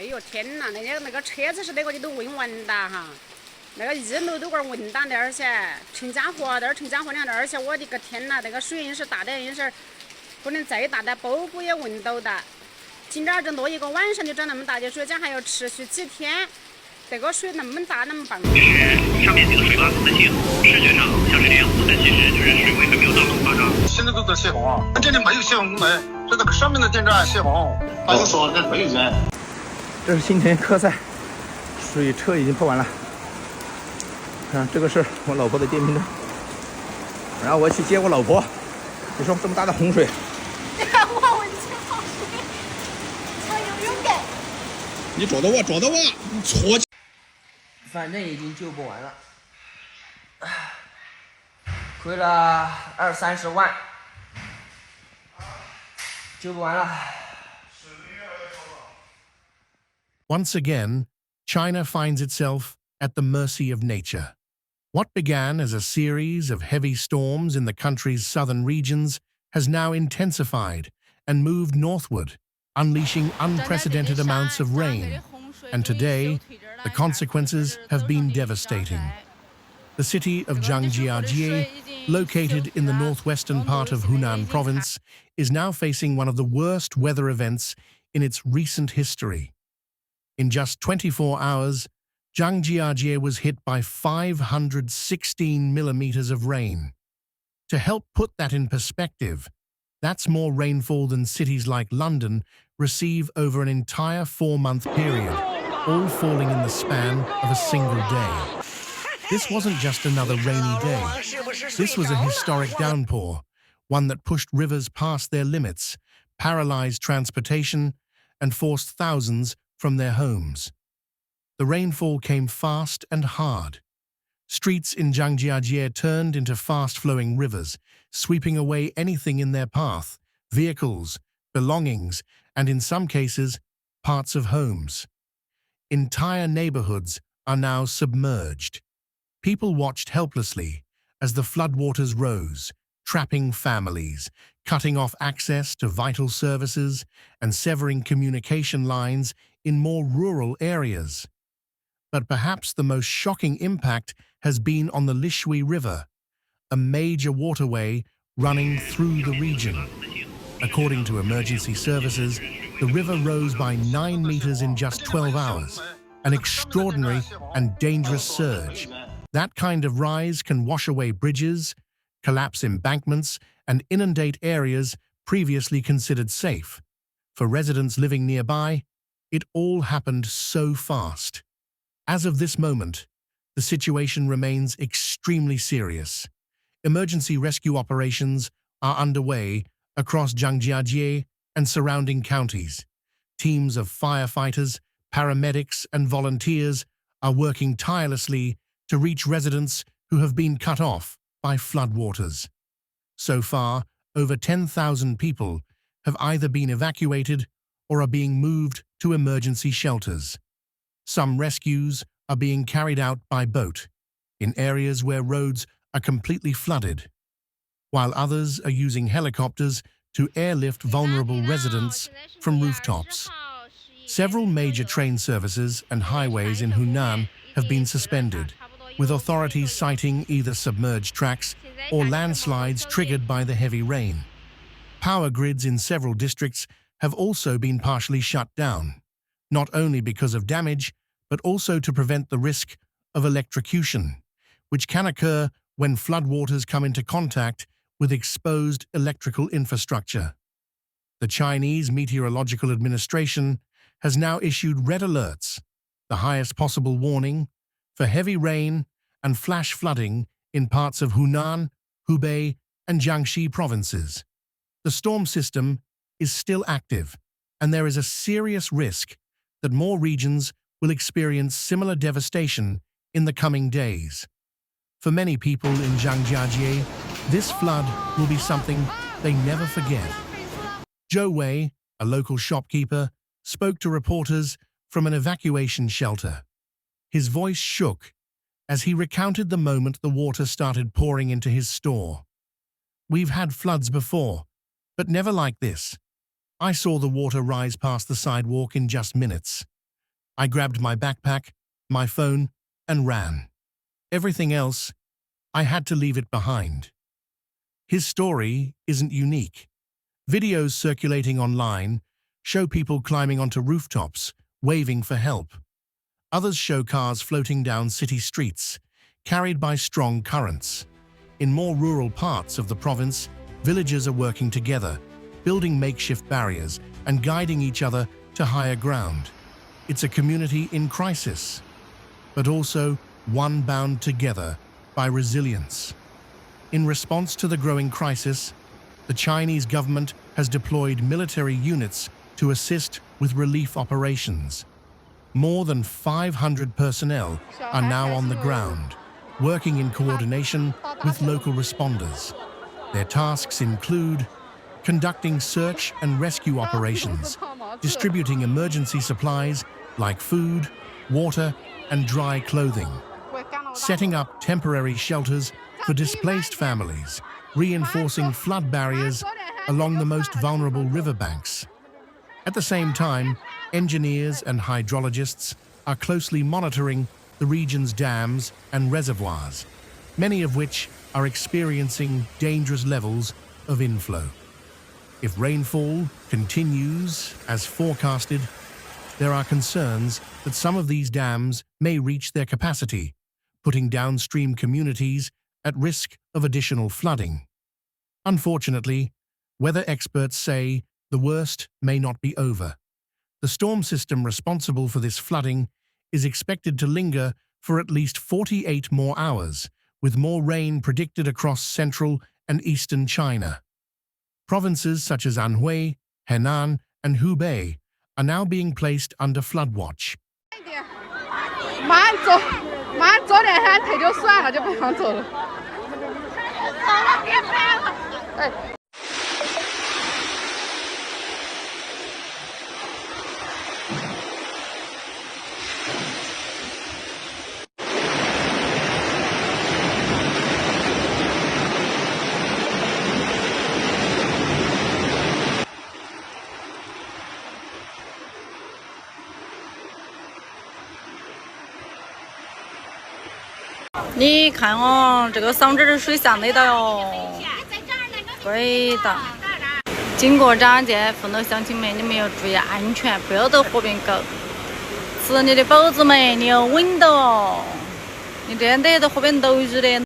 哎呦天哪，那个车子是那个你都闻完的哈，那个一路都个闻到的，而且陈家河那儿陈家河两那儿，而且我的个天哪，那个水印是大的，印是不能再大的，包谷也闻到的。今朝这落一个晚上就长那么大的水，这还要持续几天。这个水那么大那么棒。就是上面这个水洼很清，视觉上像是这样子，但其实就是水位还没有到那么夸张。现在都在泄洪，这里没有泄洪功能，这个上面的电站泄洪，他就说这没有人。这是新田科赛，水车已经破完了。这个是我老婆的电瓶车，然后我去接我老婆。你说这么大的洪水，我去好水，我游泳的。你找到我，你戳！反正已经救不完了，亏了20-30万，救不完了。Once again, China finds itself at the mercy of nature. What began as a series of heavy storms in the country's southern regions has now intensified and moved northward, unleashing unprecedented amounts of rain. And today, the consequences have been devastating. The city of Zhangjiajie, located in the northwestern part of Hunan province, is now facing one of the worst weather events in its recent history. In just 24 hours, Zhangjiajie was hit by 516 millimeters of rain. To help put that in perspective, that's more rainfall than cities like London receive over an entire 4-month period, all falling in the span of a single day. This wasn't just another rainy day. This was a historic downpour, one that pushed rivers past their limits, paralyzed transportation, and forced thousands from their homes. The rainfall came fast and hard. Streets in Zhangjiajie turned into fast-flowing rivers, sweeping away anything in their path, vehicles, belongings, and in some cases, parts of homes. Entire neighborhoods are now submerged. People watched helplessly as the floodwaters rose, trapping families, cutting off access to vital services, and severing communication lines in more rural areas. But perhaps the most shocking impact has been on the Lishui River, a major waterway running through the region. According to emergency services, the river rose by 9 meters in just 12 hours, an extraordinary and dangerous surge. That kind of rise can wash away bridges, collapse embankments, and inundate areas previously considered safe. For residents living nearby, it all happened so fast. As of this moment, the situation remains extremely serious. Emergency rescue operations are underway across Zhangjiajie and surrounding counties. Teams of firefighters, paramedics, and volunteers are working tirelessly to reach residents who have been cut off by floodwaters. So far, over 10,000 people have either been evacuated or are being moved to emergency shelters. Some rescues are being carried out by boat in areas where roads are completely flooded, while others are using helicopters to airlift vulnerable residents from rooftops. Several major train services and highways in Hunan have been suspended, with authorities citing either submerged tracks or landslides triggered by the heavy rain. Power grids in several districts have also been partially shut down, not only because of damage, but also to prevent the risk of electrocution, which can occur when floodwaters come into contact with exposed electrical infrastructure. The Chinese Meteorological Administration has now issued red alerts, the highest possible warning, for heavy rain and flash flooding in parts of Hunan, Hubei, and Jiangxi provinces. The storm system is still active, and there is a serious risk that more regions will experience similar devastation in the coming days. For many people in Zhangjiajie, this flood will be something they never forget. Zhou Wei, a local shopkeeper, spoke to reporters from an evacuation shelter. His voice shook as he recounted the moment the water started pouring into his store. "We've had floods before, but never like this. I saw the water rise past the sidewalk in just minutes. I grabbed my backpack, my phone, and ran. Everything else, I had to leave it behind. His story isn't unique. Videos circulating online show people climbing onto rooftops, waving for help. Others show cars floating down city streets, carried by strong currents. In more rural parts of the province, villagers are working together, building makeshift barriers and guiding each other to higher ground. It's a community in crisis, but also one bound together by resilience. In response to the growing crisis, the Chinese government has deployed military units to assist with relief operations. More than 500 personnel are now on the ground, working in coordination with local responders. Their tasks include conducting search and rescue operations, distributing emergency supplies like food, water, and dry clothing, setting up temporary shelters for displaced families, reinforcing flood barriers along the most vulnerable riverbanks. At the same time, engineers and hydrologists are closely monitoring the region's dams and reservoirs, many of which are experiencing dangerous levels of inflow. If rainfall continues as forecasted, there are concerns that some of these dams may reach their capacity, putting downstream communities at risk of additional flooding. Unfortunately, weather experts say the worst may not be over. The storm system responsible for this flooding is expected to linger for at least 48 more hours, with more rain predicted across central and eastern China. Provinces such as Anhui, Henan, and Hubei are now being placed under flood watch. 马上早点喊退就算了，就不想走了。走了，别拍了。哎。你看哦，这个嗓子的水上得到哟，贵的。经过张街，父老乡亲们，你们要注意安全，不要到河边搞。是你的宝子们，你要稳到哦，你这样得到河边落雨的。